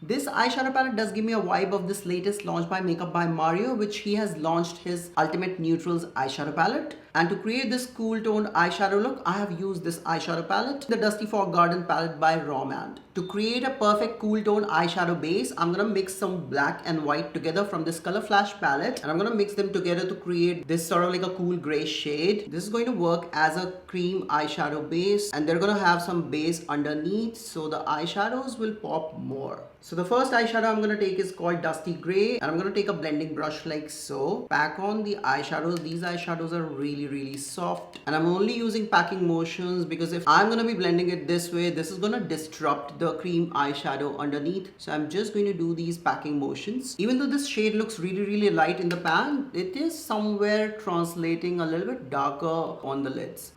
This eyeshadow palette does give me a vibe of this latest launch by Makeup by Mario, which he has launched his Ultimate Neutrals eyeshadow palette. And to create this cool toned eyeshadow look, I have used this eyeshadow palette, the Dusty Fog Garden palette by Romand. To create a perfect cool tone eyeshadow base, I'm gonna mix some black and white together from this Color Flash palette, and I'm gonna mix them together to create this sort of like a cool gray shade. This is going to work as a cream eyeshadow base, and they're gonna have some base underneath, so the eyeshadows will pop more. So the first eyeshadow I'm going to take is called Dusty Grey, and I'm going to take a blending brush like so. Pack on the eyeshadows. These eyeshadows are really soft, and I'm only using packing motions because if I'm going to be blending it this way, this is going to disrupt the cream eyeshadow underneath. So I'm just going to do these packing motions. Even though this shade looks really light in the pan, it is somewhere translating a little bit darker on the lids.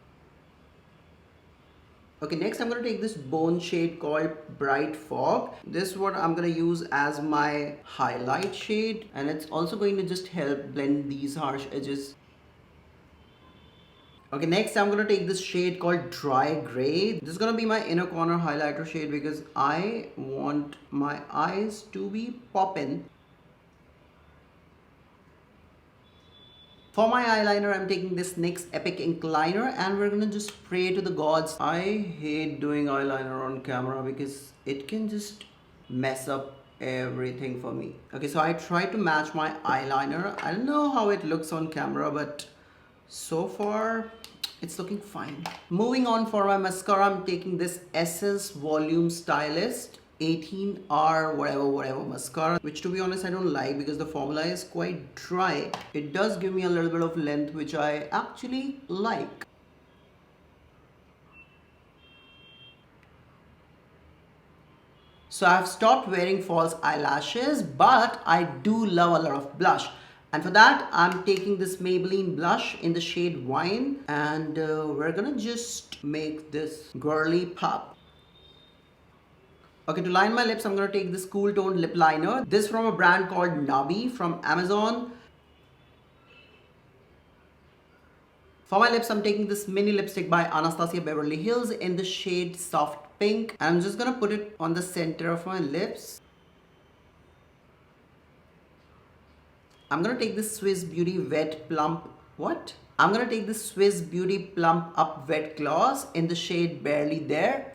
Okay, next I'm going to take this bone shade called Bright Fog. This is what I'm going to use as my highlight shade, and it's also going to just help blend these harsh edges. Okay, next I'm going to take this shade called Dry Gray. This is going to be my inner corner highlighter shade because I want my eyes to be poppin'. For my eyeliner, I'm taking this NYX Epic Ink Liner, and we're gonna just pray to the gods. I hate doing eyeliner on camera because it can just mess up everything for me. Okay, so I tried to match my eyeliner. I don't know how it looks on camera, but so far it's looking fine. Moving on, for my mascara, I'm taking this Essence Volume Stylist 18R whatever mascara, which to be honest I don't like because the formula is quite dry. It does give me a little bit of length, which I actually like. So I've stopped wearing false eyelashes, but I do love a lot of blush. And for that, I'm taking this Maybelline blush in the shade Wine, and we're gonna just make this girly pop. Okay, to line my lips, I'm going to take this cool toned lip liner. This from a brand called Nabi from Amazon. For my lips, I'm taking this mini lipstick by Anastasia Beverly Hills in the shade Soft Pink. And I'm just going to put it on the center of my lips. I'm going to take this Swiss Beauty Wet Plump... What? I'm going to take this Swiss Beauty Plump Up Wet Gloss in the shade Barely There.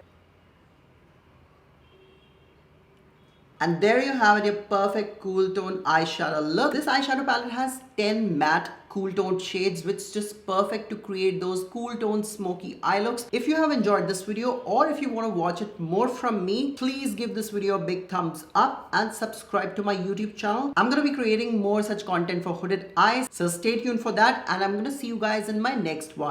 And there you have it, your perfect cool tone eyeshadow look. This eyeshadow palette has 10 matte cool toned shades, which is just perfect to create those cool toned smoky eye looks. If you have enjoyed this video, or if you want to watch it more from me, please give this video a big thumbs up and subscribe to my YouTube channel. I'm going to be creating more such content for hooded eyes, so stay tuned for that, and I'm going to see you guys in my next one.